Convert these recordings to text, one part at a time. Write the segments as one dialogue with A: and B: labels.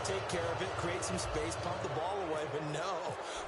A: take care of it, create some space, pump the ball away, but no,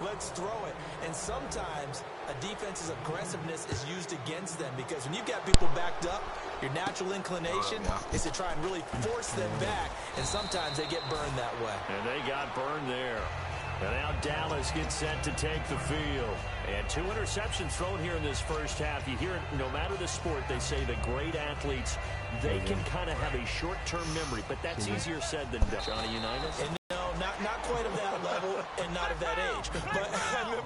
A: let's throw it. And sometimes a defense's aggressiveness is used against them because when you've got people backed up, your natural inclination is to try and really force them back, and sometimes they get burned that way.
B: And they got burned there. And now Dallas gets set to take the field. And 2 interceptions thrown here in this first half. You hear it, no matter the sport, they say the great athletes, they can kind of have a short-term memory, but that's easier said than done. Johnny Unitas?
A: And no, not quite of that level and not of that age. But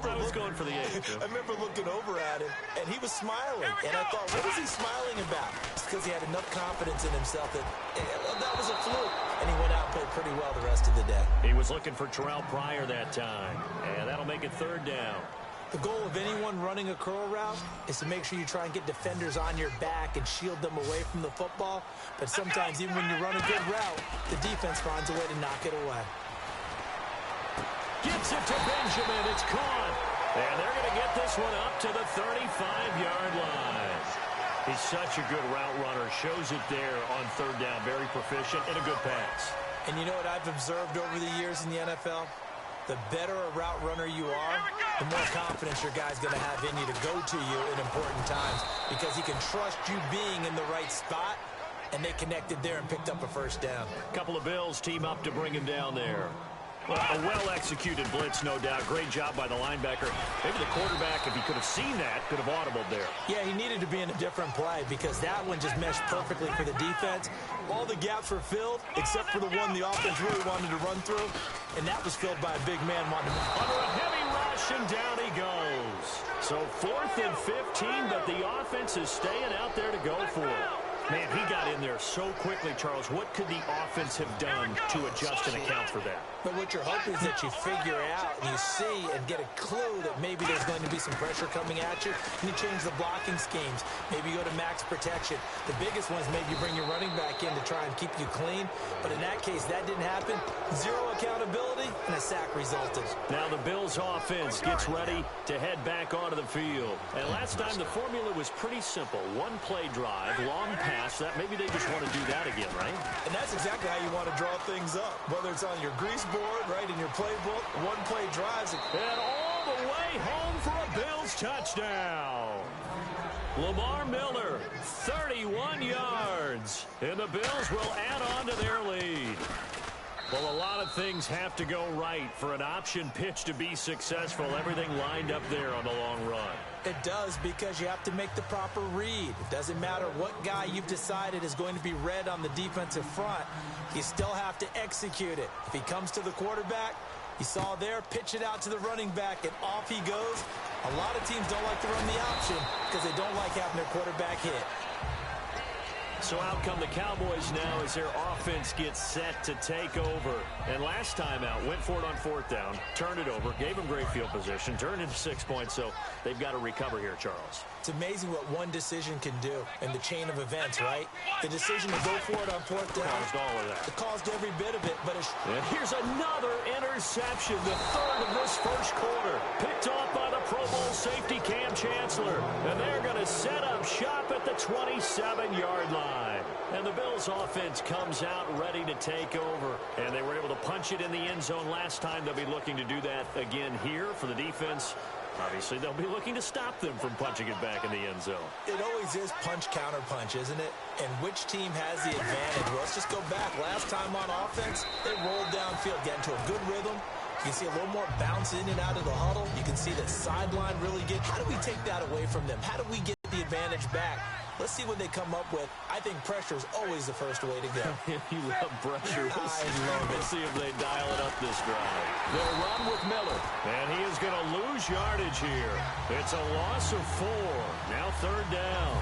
A: I
B: was going for the age.
A: I remember looking over at him, and he was smiling. And I thought, what is he smiling about? It's because he had enough confidence in himself that that was a fluke. And he went out and played pretty well the rest of the day.
B: He was looking for Terrell Pryor that time. And that'll make it 3rd down.
A: The goal of anyone running a curl route is to make sure you try and get defenders on your back and shield them away from the football. But sometimes even when you run a good route, the defense finds a way to knock it away.
B: Gets it to Benjamin. It's caught. And they're going to get this one up to the 35-yard line. He's such a good route runner. Shows it there on 3rd down. Very proficient and a good pass.
A: And you know what I've observed over the years in the NFL? The better a route runner you are, the more confidence your guy's going to have in you to go to you in important times because he can trust you being in the right spot, and they connected there and picked up a 1st down.
B: A couple of Bills team up to bring him down there. Well, a well-executed blitz, no doubt. Great job by the linebacker. Maybe the quarterback, if he could have seen that, could have audibled there.
A: Yeah, he needed to be in a different play because that one just meshed perfectly for the defense. All the gaps were filled except for the one the offense really wanted to run through, and that was filled by a big man.
B: Under a heavy rush, and down he goes. So 4th and 15, but the offense is staying out there to go for it. Man, he got in there so quickly, Charles. What could the offense have done to adjust and account for that?
A: But what you're hoping is that you figure out and you see and get a clue that maybe there's going to be some pressure coming at you, and you change the blocking schemes. Maybe you go to max protection. The biggest one is maybe you bring your running back in to try and keep you clean. But in that case, that didn't happen. 0 accountability, and a sack resulted.
B: Now the Bills' offense gets ready to head back onto the field. And last time the formula was pretty simple. 1-play drive, long pass. That maybe they just want to do that again, right?
A: And that's exactly how you want to draw things up. Whether it's on your grease board, right, in your playbook, 1-play drives.
B: And all the way home for a Bills touchdown. Lamar Miller, 31 yards. And the Bills will add on to their lead. Well, a lot of things have to go right for an option pitch to be successful. Everything lined up there on the long run.
A: It does, because you have to make the proper read. It doesn't matter what guy you've decided is going to be read on the defensive front. You still have to execute it. If he comes to the quarterback, you saw there, pitch it out to the running back, and off he goes. A lot of teams don't like to run the option because they don't like having their quarterback hit.
B: So out come the Cowboys now as their offense gets set to take over. And last time out, went for it on 4th down, turned it over, gave them great field position, turned into 6 points, so they've got to recover here, Charles.
A: It's amazing what one decision can do in the chain of events, right? The decision to go for it on 4th down
B: caused all of that.
A: It caused every bit of it, but
B: and here's another interception, the 3rd of this first quarter. Picked off by the Pro Bowl safety Cam Chancellor. And they're going to set up shop at the 27-yard line. And the Bills offense comes out ready to take over. And they were able to punch it in the end zone last time. They'll be looking to do that again here for the defense. Obviously, they'll be looking to stop them from punching it back in the end zone.
A: It always is punch-counter-punch, isn't it? And which team has the advantage? Well, let's just go back. Last time on offense, they rolled downfield, got into a good rhythm. You can see a little more bounce in and out of the huddle. You can see the sideline really get. How do we take that away from them? How do we get the advantage back? Let's see what they come up with. I think pressure is always the first way to go.
B: You love pressure.
A: I love it.
B: Let's see if they dial it up this drive. They'll run with Miller. And he is going to lose yardage here. It's a loss of 4. Now 3rd down.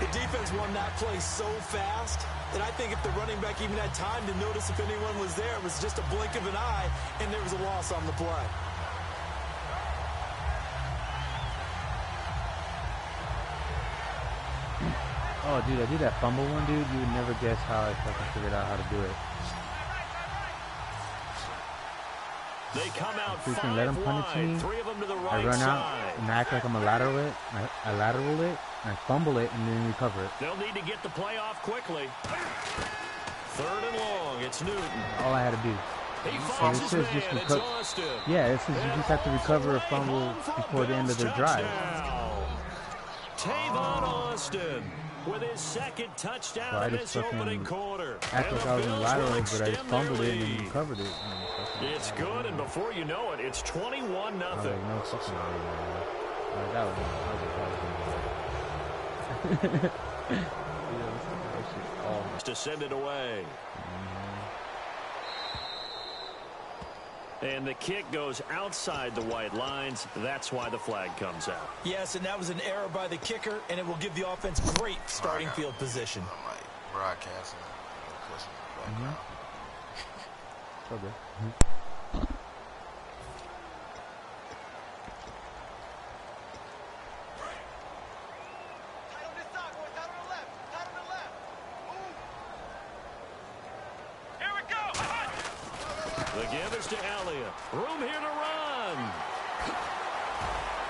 A: The defense won that play so fast that I think if the running back even had time to notice if anyone was there, it was just a blink of an eye, and there was a loss on the play.
C: Oh, dude, I did that fumble one, dude. You would never guess how I fucking figured out how to do it.
B: They come out
C: freaking let him punish me.
B: 3 of them to the right
C: I run out
B: side.
C: and act like I'm a lateral it. I lateral it, I fumble it, and then recover it.
B: They'll need to get the play off quickly. 3rd and long. It's Newton.
C: All I had to do.
B: He
C: So
B: finds
C: it
B: his
C: says
B: man.
C: just
B: It's Austin.
C: yeah, it says you just have to recover a fumble before the end of their drive.
B: Tavon Austin with his second touchdown
C: So I
B: in
C: just
B: this opening
C: fucking
B: quarter.
C: act like I was in the lateral, but I fumbled it and
B: lead.
C: recovered it.
B: It's good, and before you know it, it's 21-0.
C: No fucking way, man. That was
B: To send it away. And the kick goes outside the white lines. That's why the flag comes out.
A: Yes, and that was an error by the kicker, and it will give the offense great starting field position.
D: I'm like broadcasting.
C: Okay.
B: The give is to Elliott. Room here to run.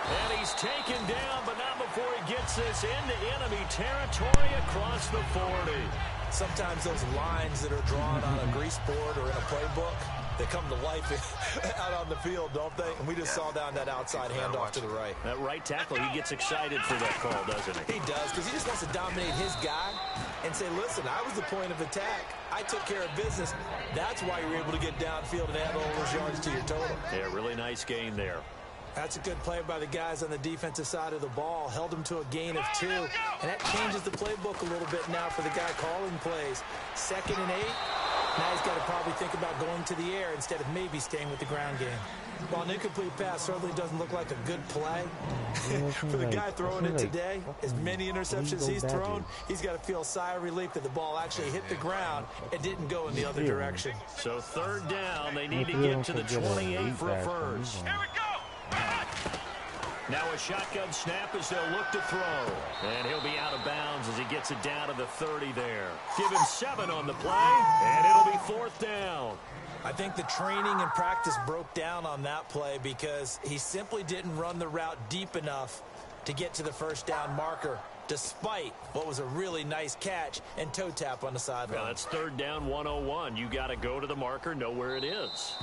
B: And he's taken down, but not before he gets this into enemy territory across the 40.
A: Sometimes those lines that are drawn on a grease board or in a playbook, they come to life out on the field, don't they? And we just saw down that outside handoff to the right.
B: That right tackle, he gets excited for that call, doesn't he?
A: He does, because he just wants to dominate his guy and say, listen, I was the point of attack. I took care of business. That's why you're able to get downfield and add all those yards to your total.
B: Yeah, really nice gain there.
A: That's a good play by the guys on the defensive side of the ball. Held him to a gain of 2. And that changes the playbook a little bit now for the guy calling plays. 2nd and 8. Now he's got to probably think about going to the air instead of maybe staying with the ground game. While an incomplete pass certainly doesn't look like a good play, for the guy throwing it today, as many interceptions he's thrown, he's got to feel a sigh of relief that the ball actually hit the ground and didn't go in the other direction.
B: So 3rd down, they need to get to the 28 for a first.
E: Here we go!
B: Now a shotgun snap as they'll look to throw. And he'll be out of bounds as he gets it down to the 30 there. Give him 7 on the play, and it'll be 4th down.
A: I think the training and practice broke down on that play because he simply didn't run the route deep enough to get to the first down marker, despite what was a really nice catch and toe tap on the sideline.
B: Now that's 3rd down 101. You got to go to the marker, know where it is.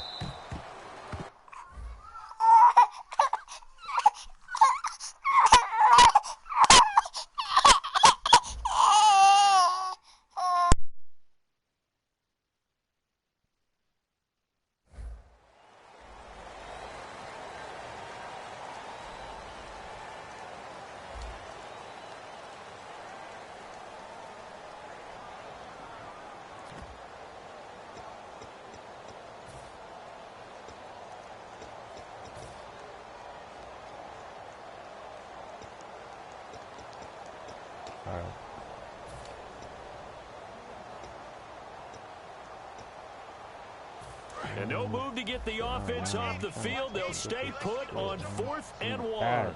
B: And no move to get the offense off the field. They'll stay put on 4th and 1.
E: Let's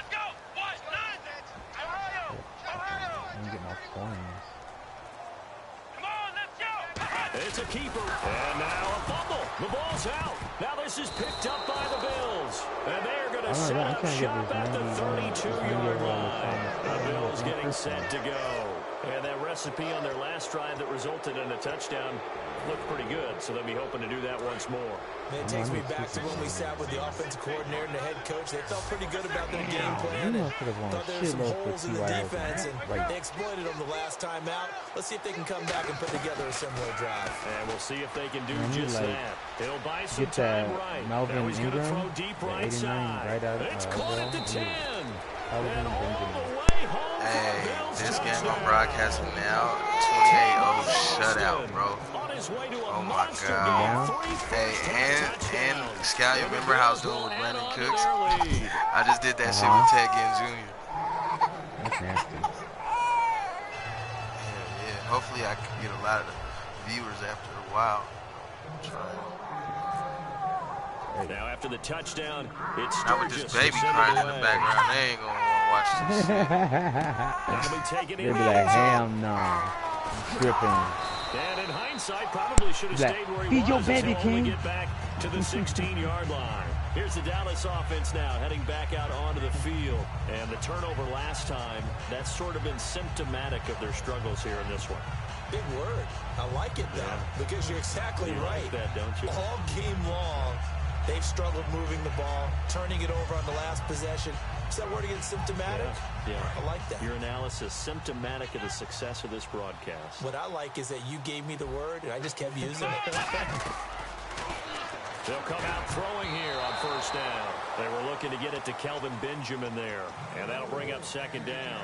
E: go! Watch nonsense! Ohio! Ohio!
C: I'm getting off points.
E: Come on, let's go!
B: It's a keeper. And now a fumble. The ball's out. Now this is picked up by the Bills. And they're going to set up shop at the 32-yard line. The Bills getting set to go. And that recipe on their last drive that resulted in a touchdown looked pretty good, so they'll be hoping to do that once more.
A: And it takes me back to when we sat with the offensive coordinator and the head coach. They felt pretty good about their game plan and thought there were some holes in the defense, and they exploited them the last time out. Let's see if they can come back and put together a similar drive.
B: And we'll see if they can do just that. It'll buy some time right. Now he's going to throw deep right side. It's caught at the 10. And all the way home.
D: Hey, this game I'm broadcasting now, 28-0 shutout, bro. Oh my God. Hey, and Scout, you remember how I was doing with Brandon Cooks? I just did that shit with Ted Ginn Jr.
C: That's nasty.
D: Yeah. Hopefully I can get a lot of the viewers after a while.
B: Now after the touchdown, it's
D: Not with this baby crying in the background. They ain't gonna want to watch this shit.
C: They'll be like, hell no. Tripping.
B: And in hindsight, probably should have stayed where he was.
C: Your baby, King.
B: Get back to the 16-yard line. Here's the Dallas offense now heading back out onto the field. And the turnover last time, that's sort of been symptomatic of their struggles here in this one.
A: Big word. I like it, though, because you're exactly right.
B: Like that, don't you?
A: All game long, they've struggled moving the ball, turning it over on the last possession. Is that word against symptomatic?
B: Yeah.
A: I like that.
B: Your analysis symptomatic of the success of this broadcast.
A: What I like is that you gave me the word, and I just kept using it.
B: They'll come out throwing here on first down. They were looking to get it to Kelvin Benjamin there, and that'll bring up second down.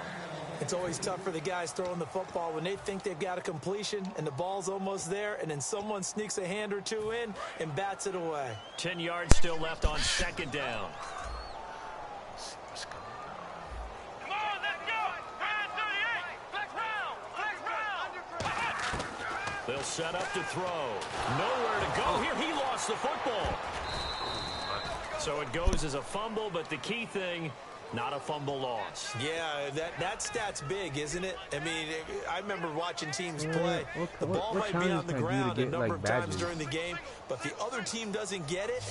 A: It's always tough for the guys throwing the football when they think they've got a completion and the ball's almost there, and then someone sneaks a hand or two in and bats it away.
B: 10 yards still left on second down.
E: Come on, let's go. 38. Flex round.
B: They'll set up to throw. Nowhere to go here. He lost the football. So it goes as a fumble, but the key thing, not a fumble loss.
A: Yeah, that stat's big, isn't it? I mean, I remember watching teams play. The ball might be on the ground a number of times during the game, but if the other team doesn't get it,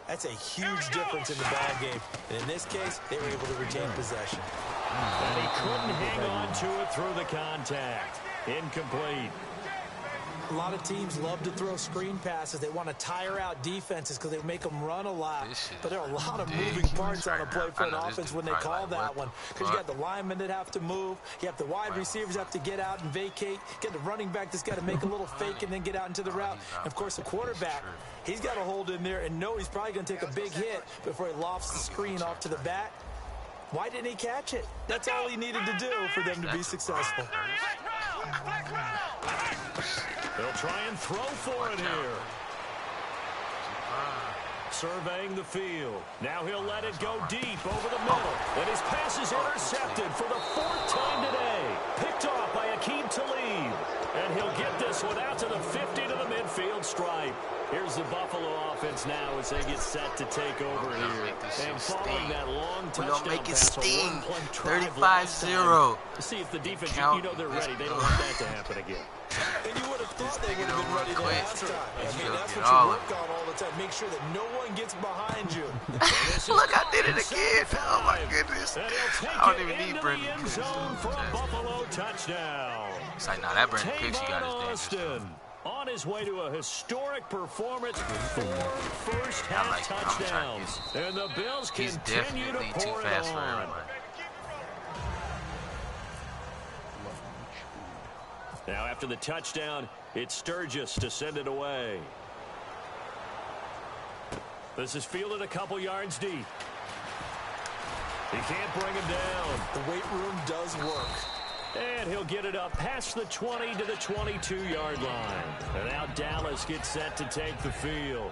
A: that's a huge difference in the ball game. And in this case, they were able to retain possession.
B: And he couldn't hang on to it through the contact. Incomplete.
A: A lot of teams love to throw screen passes. They want to tire out defenses because they make them run a lot. But there are a lot of moving parts on a play for an offense when they call that one. Because you got the linemen that have to move. You have the wide receivers have to get out and vacate. You got the running back that's got to make a little fake and then get out into the route. And, of course, the quarterback, he's got to hold in there and know he's probably going to take a big hit before he lofts the screen off to the back. Why didn't he catch it? That's all he needed to do for them to be successful.
B: They'll try and throw for it here. Surveying the field. Now he'll let it go deep over the middle. And his pass is intercepted for the 4th time today. Picked off by Aqib Talib. And he'll get this one out to the 50 to the midfield stripe. Here's the Buffalo offense now as they get set to take over here. And following that long touchdown
D: make it
B: pass,
D: sting.
B: 35-0. To see if the defense, you know they're ready. They don't want that to happen again.
A: And you would have thought they would have been ready the last time. I mean, that's what you work on all the time. Make sure that no one gets behind you.
D: Look, I did it again. Oh, my goodness. I don't even need Brandon Cooks.
B: For a Buffalo touchdown.
D: It's like, nah, that Brandon Cooks, you got his dangerous.
B: On his way to a historic performance, 4 first-half touchdowns. And the Bills continue to pour it on. Now, after the touchdown, it's Sturgis to send it away. This is fielded a couple yards deep. He can't bring him down.
A: The weight room does work.
B: And he'll get it up past the 20 to the 22-yard line. And now Dallas gets set to take the field.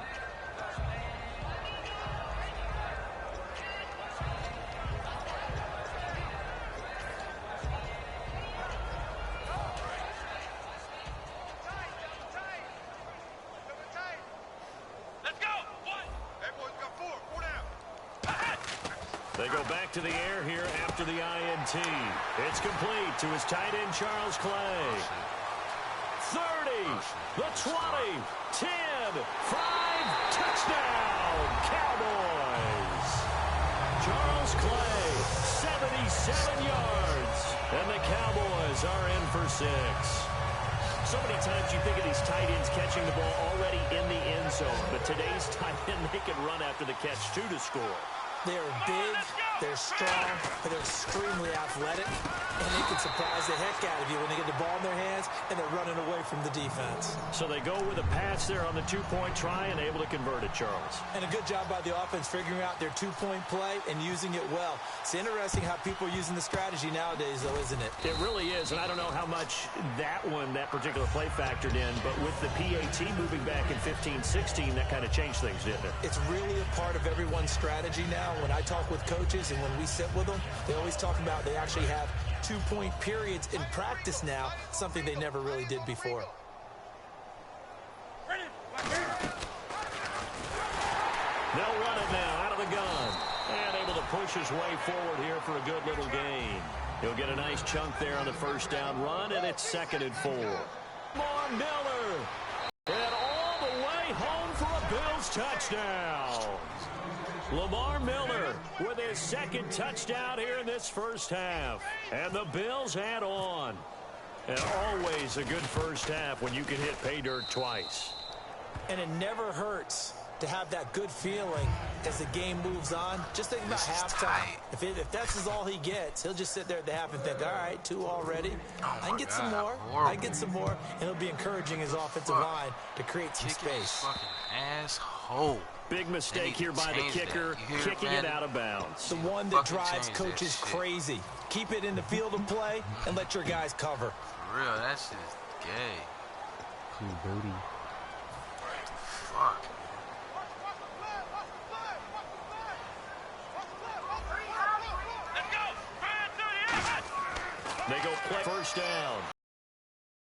B: They go back to the air here after the INT. It's complete to his tight end, Charles Clay. 30, the 20, 10, 5, touchdown, Cowboys. Charles Clay, 77 yards, and the Cowboys are in for 6. So many times you think of these tight ends catching the ball already in the end zone, but today's tight end, they can run after the catch, too, to score.
A: They're big, they're strong, but they're extremely athletic, and they can surprise the heck out of you when they get the ball in their hands and they're running away from the defense.
B: So they go with a pass there on the two-point try and able to convert it, Charles.
A: And a good job by the offense figuring out their two-point play and using it well. It's interesting how people are using the strategy nowadays, though, isn't it?
B: It really is, and I don't know how much that particular play factored in, but with the PAT moving back in 15-16, that kind of changed things, didn't it?
A: It's really a part of everyone's strategy now. When I talk with coaches and when we sit with them, they always talk about they actually have two-point periods in practice now, something they never really did before.
B: They'll run it now out of the gun. And able to push his way forward here for a good little gain. He'll get a nice chunk there on the first down run, and it's 2nd and 4. Lamar Miller. And all the way home for a Bills touchdown. Lamar Miller with his 2nd touchdown here in this first half. And the Bills add on. And always a good first half when you can hit pay dirt twice.
A: And it never hurts to have that good feeling as the game moves on. Just think about halftime. If that's all he gets, he'll just sit there at the half and think, all right, 2 already. I can get some more. I can get some more. And he'll be encouraging his offensive line to create some space.
D: Fucking asshole.
B: Big mistake here by the kicker, kicking it out of bounds.
A: The one that drives coaches crazy. Keep it in the field of play and let your guys cover.
D: For real, that shit is gay.
C: Too booty.
D: Fuck.
B: They go play first down.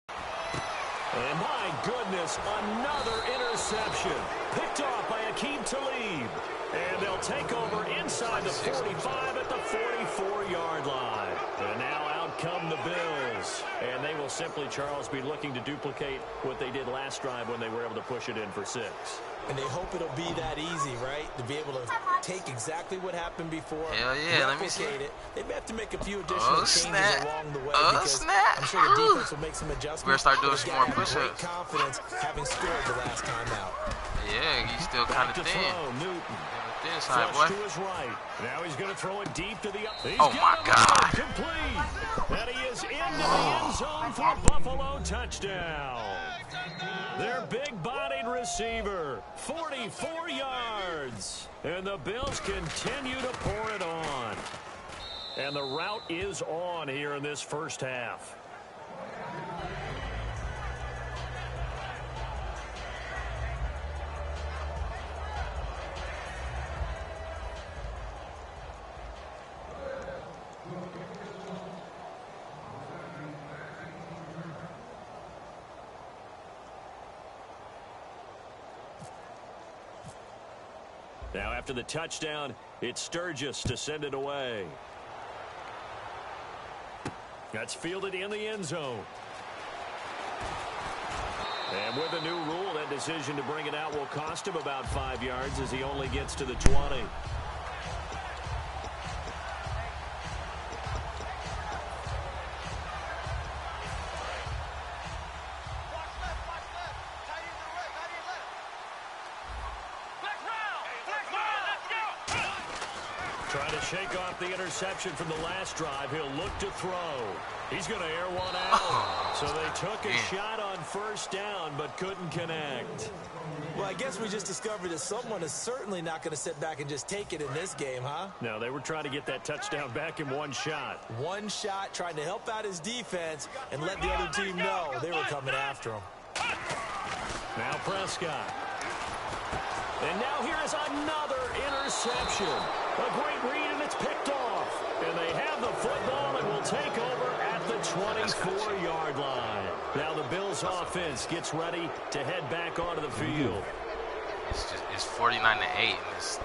B: And my goodness, another interception. Picked off by Akeem Talib. And they'll take over inside the 45 at the 44-yard line. And now out come the Bills. And they will simply, Charles, be looking to duplicate what they did last drive when they were able to push it in for 6.
A: And they hope it'll be that easy, right? To be able to take exactly what happened before.
D: Hell yeah, let me see
A: it. They may have to make a few additional changes along the way.
D: Snap.
A: I'm sure the defense will make some adjustments.
D: We're gonna start doing some more push-ups.
A: Confidence having scored the last time out.
D: Yeah, he's still kind of thin. Thin side, boy.
B: To his right. Now he's going to throw it deep to the
D: oh my God.
B: Complete. And he is into the end zone for Buffalo touchdown. Their big-bodied receiver, 44 yards. And the Bills continue to pour it on. And the route is on here in this first half. Now after the touchdown, it's Sturgis to send it away. That's fielded in the end zone. And with a new rule, that decision to bring it out will cost him about 5 yards as he only gets to the 20. Trying to shake off the interception from the last drive. He'll look to throw. He's going to air one out. So they took a shot on first down, but couldn't connect.
A: Well, I guess we just discovered that someone is certainly not going to sit back and just take it in this game, huh?
B: No, they were trying to get that touchdown back in one shot.
A: One shot, trying to help out his defense and let the other team know they were coming after him.
B: Now Prescott. And now here is another interception. A great read, and it's picked off. And they have the football and will take over at the 24-yard line. Now the Bills offense gets ready to head back onto the field.
D: It's 49-8. It's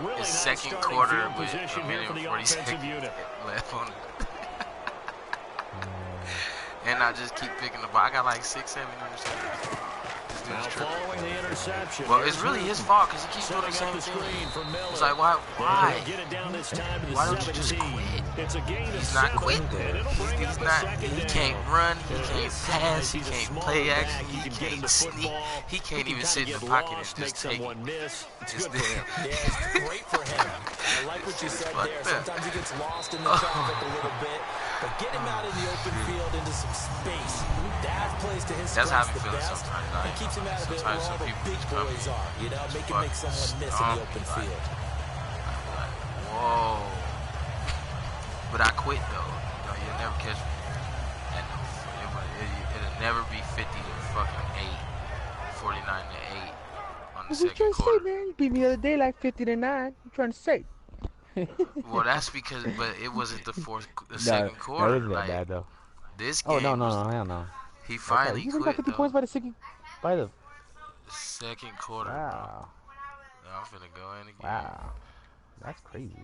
B: really nice
D: second quarter with
B: position
D: a
B: here
D: minute
B: for the
D: 40
B: offensive
D: seconds
B: unit.
D: left on it. And I just keep picking the ball. I got like 6, 7 interceptions.
B: Now following the interception.
D: Well, it's really his fault because he keeps doing the same thing. It's like, why?
B: Get it down this time to the
D: Why don't you just quit?
B: It's a gain
D: He's
B: of
D: not
B: 7,
D: quitting.
B: and it'll bring
D: He's
B: up a
D: not.
B: second
D: He
B: down.
D: can't run. He
B: At
D: can't
B: his
D: pass.
B: size,
D: He
B: he's a
D: can't
B: small
D: play
B: back.
D: action.
B: He
D: He
B: can get in
D: can't
B: the
D: sneak.
B: football.
D: He can't
B: He
D: even
B: can
D: sit in
B: kinda
D: the
B: get
D: pocket
B: lost,
D: and just
B: make
D: take it.
B: someone miss. It's
D: It's
B: good for him.
A: Yeah, it's great for him. I like what you said there. Sometimes he gets lost in the traffic a little bit, but get him out in the open field into some space. That plays to his
D: That's how
A: strengths
D: we
A: the
D: feel
A: best
D: sometimes.
A: and keeps him out of it where all the big boys are. You know, make him make someone miss in the open field.
D: Whoa. But I quit, though. No, you'll never catch me. It'll never be 50 to fucking 8. 49 to 8 on the second quarter.
C: Say, man? You beat me the other day like 50 to 9. You trying to say?
D: Well, that's because, but it wasn't the second quarter.
C: That wasn't
D: like,
C: that bad, though.
D: This game.
C: Oh, no, hell no.
D: He finally
C: You
D: quit,
C: got 50
D: though.
C: points by the
D: Second quarter,
C: Wow.
D: bro. I'm finna go in again.
C: Wow. That's crazy.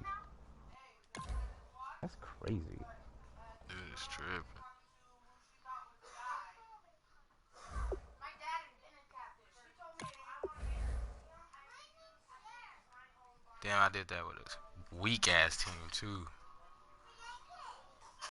C: That's crazy.
D: Dude, it's tripping. Damn, I did that with a weak-ass team, too.